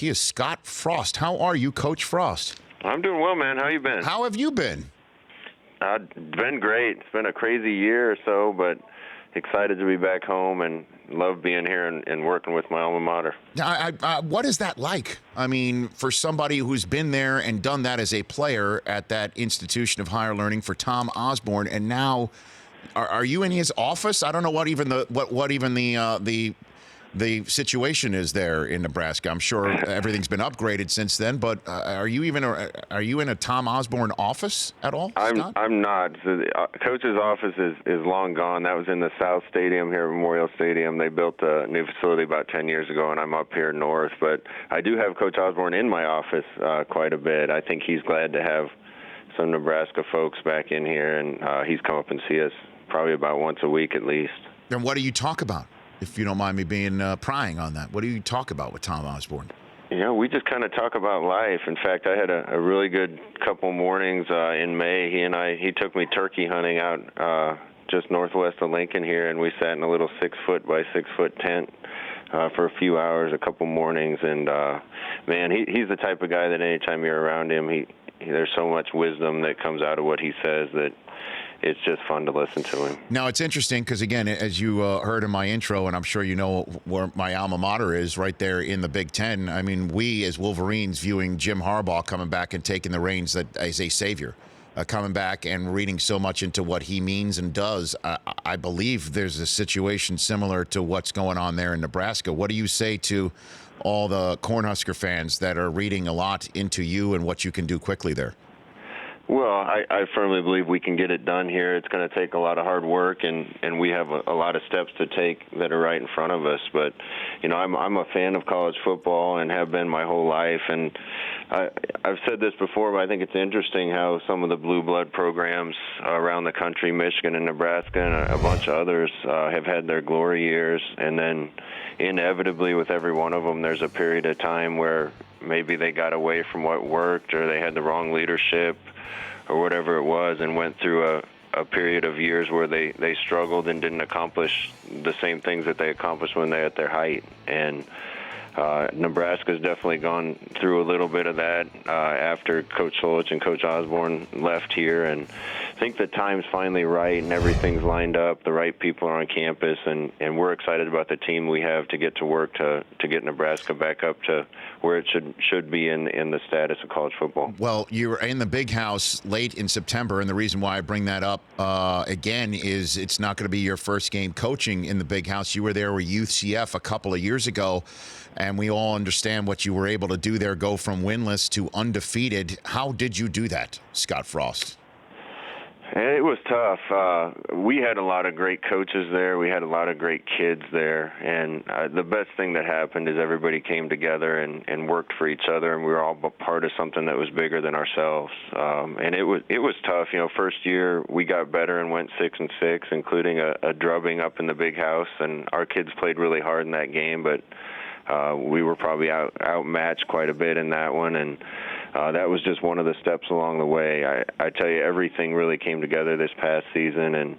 He is Scott Frost. How are you, Coach Frost? I'm doing well, man. How you been? How have you been? Been great. It's been a crazy year or so, but excited to be back home and love being here and working with my alma mater. What is that like? I mean, for somebody who's been there and done that as a player at that institution of higher learning for Tom Osborne, and now are you in his office? I don't know what even the situation is there in Nebraska. I'm sure everything's been upgraded since then, but are you in a Tom Osborne office at all, Scott? I'm not. The coach's office is long gone. That was in the South Stadium here, Memorial Stadium. They built a new facility about 10 years ago, and I'm up here north. But I do have Coach Osborne in my office quite a bit. I think he's glad to have some Nebraska folks back in here, and he's come up and see us probably about once a week at least. And what do you talk about? If you don't mind me being prying on that, what do you talk about with Tom Osborne? We just kind of talk about life. In fact, I had a really good couple mornings in May. He took me turkey hunting out just northwest of Lincoln here, and we sat in a little 6-foot by 6-foot tent for a few hours, a couple mornings. And man, he's the type of guy that anytime you're around him, there's so much wisdom that comes out of what he says that it's just fun to listen to him. Now, it's interesting because, again, as you heard in my intro, and I'm sure you know where my alma mater is, right there in the Big Ten. I mean, we as Wolverines viewing Jim Harbaugh coming back and taking the reins as a savior, coming back and reading so much into what he means and does. I believe there's a situation similar to what's going on there in Nebraska. What do you say to all the Cornhusker fans that are reading a lot into you and what you can do quickly there? Well, I firmly believe we can get it done here. It's going to take a lot of hard work, and we have a lot of steps to take that are right in front of us. But, I'm a fan of college football and have been my whole life. And I've said this before, but I think it's interesting how some of the blue blood programs around the country, Michigan and Nebraska and a bunch of others, have had their glory years. And then inevitably with every one of them, there's a period of time where maybe they got away from what worked or they had the wrong leadership or whatever it was, and went through a period of years where they struggled and didn't accomplish the same things that they accomplished when they're at their height. And Nebraska's definitely gone through a little bit of that after Coach Solich and Coach Osborne left here, and I think the time's finally right and everything's lined up. The right people are on campus, and we're excited about the team we have to get to work to get Nebraska back up to where it should be in the status of college football. Well, you were in the Big House late in September, and the reason why I bring that up again is it's not going to be your first game coaching in the Big House. You were there with UCF a couple of years ago, and we all understand what you were able to do there, go from winless to undefeated. How did you do that, Scott Frost? It was tough. We had a lot of great coaches there. We had a lot of great kids there. And the best thing that happened is everybody came together and worked for each other, and we were all part of something that was bigger than ourselves. And it was tough. First year we got better and went 6-6, including a drubbing up in the Big House. And our kids played really hard in that game, but we were probably outmatched quite a bit in that one. And that was just one of the steps along the way. I tell you, everything really came together this past season, and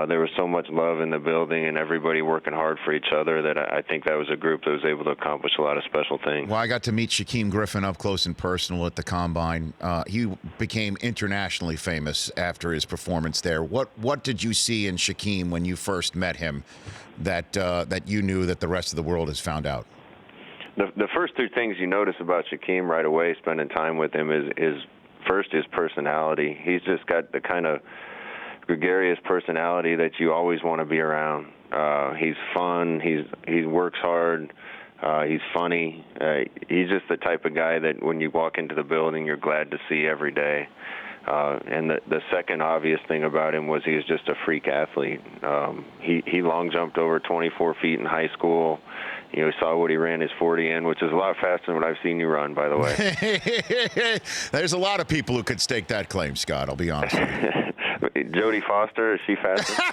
there was so much love in the building and everybody working hard for each other that I think that was a group that was able to accomplish a lot of special things. Well, I got to meet Shaquem Griffin up close and personal at the Combine. He became internationally famous after his performance there. What did you see in Shaquem when you first met him that you knew that the rest of the world has found out? The first two things you notice about Shaquem right away, spending time with him, is first his personality. He's just got the kind of gregarious personality that you always want to be around. He's fun. He works hard. He's funny. He's just the type of guy that when you walk into the building, you're glad to see every day. And the second obvious thing about him was he was just a freak athlete. He long jumped over 24 feet in high school. Saw what he ran his 40 in, which is a lot faster than what I've seen you run, by the way. There's a lot of people who could stake that claim, Scott, I'll be honest with you. Jodie Foster, is she faster?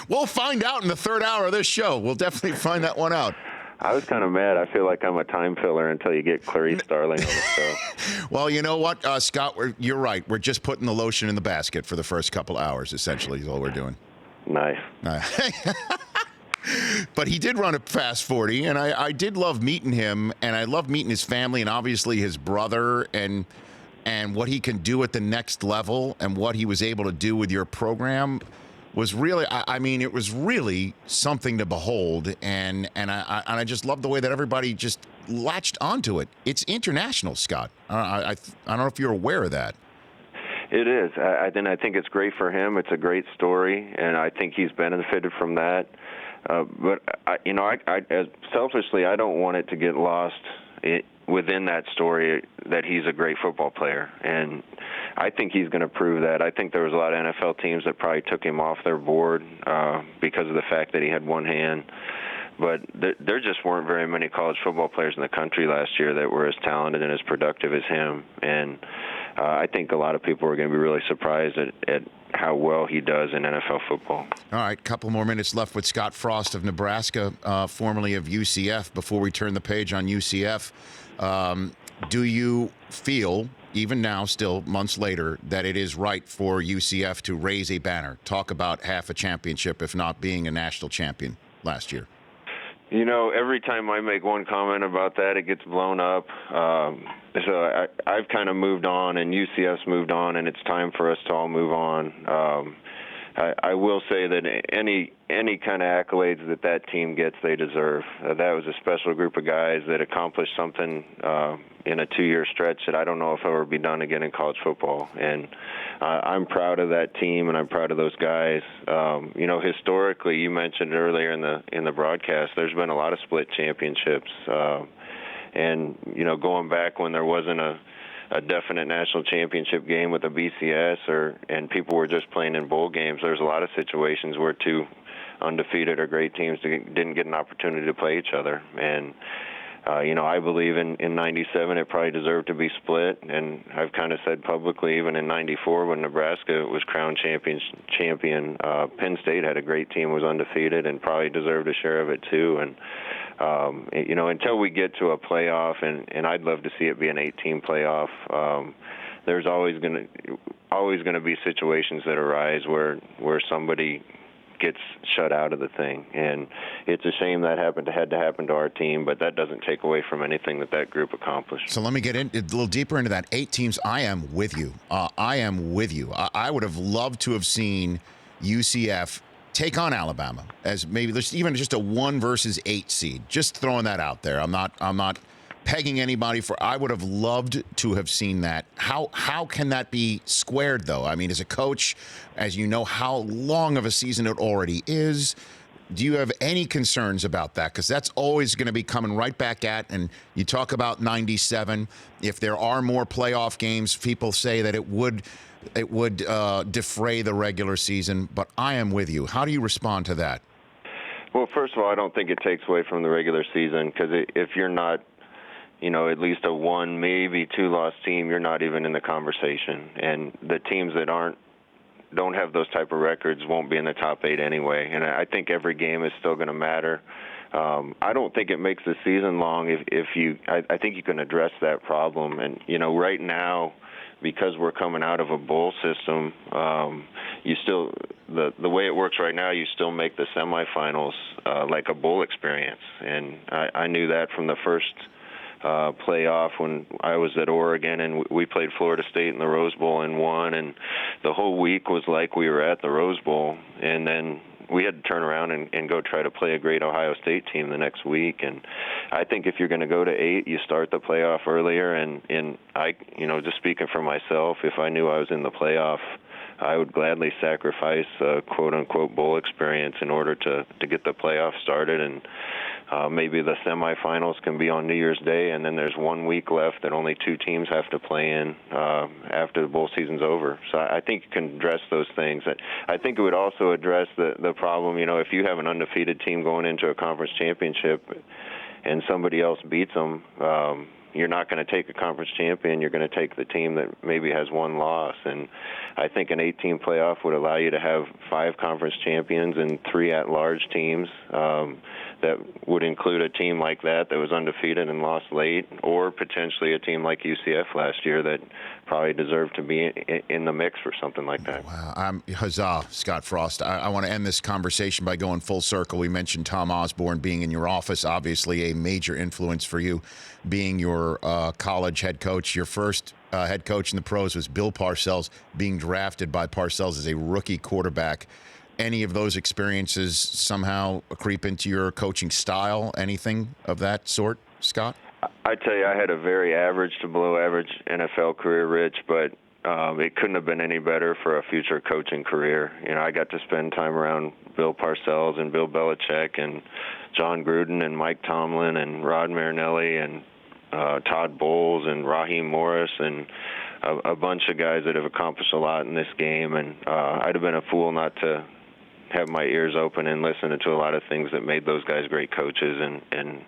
We'll find out in the third hour of this show. We'll definitely find that one out. I was kind of mad. I feel like I'm a time filler until you get Clarice Starling on the show. Well, you know what, Scott, you're right. We're just putting the lotion in the basket for the first couple hours, essentially, is all we're doing. Nice. But he did run a fast 40, and I did love meeting him, and I love meeting his family and obviously his brother and what he can do at the next level and what he was able to do with your program was really, I mean, it was really something to behold, and I just love the way that everybody just latched onto it. It's international, Scott. I don't know if you're aware of that. It is. I think it's great for him. It's a great story, and I think he's benefited from that. But as selfishly, I don't want it to get lost within that story that he's a great football player, and I think he's going to prove that. I think there was a lot of NFL teams that probably took him off their board because of the fact that he had one hand. But there just weren't very many college football players in the country last year that were as talented and as productive as him. And I think a lot of people are going to be really surprised at how well he does in NFL football. All right, couple more minutes left with Scott Frost of Nebraska, formerly of UCF. Before we turn the page on UCF, do you feel, even now, still months later, that it is right for UCF to raise a banner? Talk about half a championship, if not being a national champion last year. You know, every time I make one comment about that, it gets blown up. So I've kind of moved on, and UCF's moved on, and it's time for us to all move on. I will say that any kind of accolades that team gets, they deserve. That was a special group of guys that accomplished something in a 2-year stretch that I don't know if it'll ever be done again in college football. And I'm proud of that team, and I'm proud of those guys. Historically, you mentioned earlier in the broadcast, there's been a lot of split championships. And going back when there wasn't a definite national championship game with the BCS, and people were just playing in bowl games, there's a lot of situations where two undefeated or great teams didn't get an opportunity to play each other. And I believe in '97 it probably deserved to be split, and I've kind of said publicly, even in '94 when Nebraska was crowned champion, Penn State had a great team, was undefeated, and probably deserved a share of it too. And until we get to a playoff, and I'd love to see it be an 8-team playoff, there's always going to be situations that arise where somebody gets shut out of the thing, and it's a shame that had to happen to our team, but that doesn't take away from anything that group accomplished. So let me get in a little deeper into that. 8 teams. I am with you. I would have loved to have seen UCF take on Alabama as maybe there's even just a 1 versus 8 seed. Just throwing that out there. I'm not pegging anybody for. I would have loved to have seen that. How can that be squared though? I mean, as a coach, as you know how long of a season it already is, do you have any concerns about that? Because that's always going to be coming right back at. And you talk about '97. If there are more playoff games, people say that it would defray the regular season, but I am with you. How do you respond to that? Well, first of all, I don't think it takes away from the regular season, because if you're not, at least a 1, maybe 2-loss team, you're not even in the conversation. And the teams that don't have those type of records won't be in the top 8 anyway. And I think every game is still going to matter. I don't think it makes the season long I think you can address that problem. And, right now, because we're coming out of a bowl system, you still the way it works right now, you still make the semifinals like a bowl experience, and I knew that from the first playoff when I was at Oregon, and we played Florida State in the Rose Bowl and won, and the whole week was like we were at the Rose Bowl, and then we had to turn around and go try to play a great Ohio State team the next week. And I think if you're going to go to 8, you start the playoff earlier. And I, just speaking for myself, if I knew I was in the playoff, I would gladly sacrifice a quote-unquote bowl experience in order to get the playoff started. And maybe the semifinals can be on New Year's Day, and then there's 1 week left that only 2 teams have to play in after the bowl season's over. So I think you can address those things. I think it would also address the problem, if you have an undefeated team going into a conference championship and somebody else beats them, you're not going to take a conference champion. You're going to take the team that maybe has 1 loss. And I think an 8-team playoff would allow you to have 5 conference champions and 3 at-large teams that would include a team like that was undefeated and lost late, or potentially a team like UCF last year that probably deserved to be in the mix for something like that. Wow. Huzzah, Scott Frost. I want to end this conversation by going full circle. We mentioned Tom Osborne being in your office, obviously a major influence for you, being your college head coach. Your first head coach in the pros was Bill Parcells, being drafted by Parcells as a rookie quarterback. Any of those experiences somehow creep into your coaching style? Anything of that sort, Scott? I tell you, I had a very average to below average NFL career, Rich, but it couldn't have been any better for a future coaching career. You know, I got to spend time around Bill Parcells and Bill Belichick and John Gruden and Mike Tomlin and Rod Marinelli and Todd Bowles and Raheem Morris and a bunch of guys that have accomplished a lot in this game. And I'd have been a fool not to have my ears open and listen to a lot of things that made those guys great coaches, and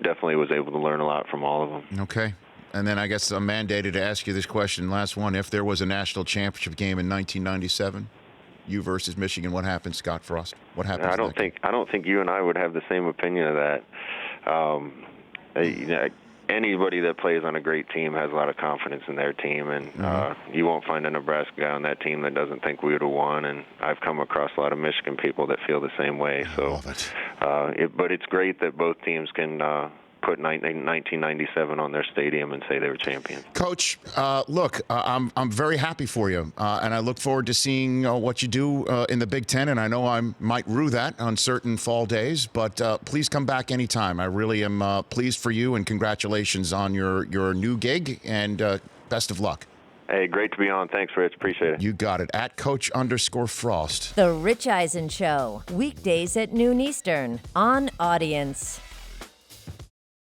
definitely was able to learn a lot from all of them. Okay. And then I guess I'm mandated to ask you this question. Last one. If there was a national championship game in 1997, you versus Michigan, what happens, Scott Frost? What happens? I don't think you and I would have the same opinion of that. You know, anybody that plays on a great team has a lot of confidence in their team, and you won't find a Nebraska guy on that team that doesn't think we would have won. And I've come across a lot of Michigan people that feel the same way. So, but it's great that both teams can put 1997 on their stadium and say they were champions. Coach, look, I'm very happy for you, and I look forward to seeing what you do in the Big Ten. And I know I might rue that on certain fall days, but please come back anytime. I really am pleased for you, and congratulations on your new gig, and best of luck. Hey, great to be on. Thanks, Rich. Appreciate it. You got it. At Coach_Frost. The Rich Eisen Show, weekdays at noon Eastern on Audience.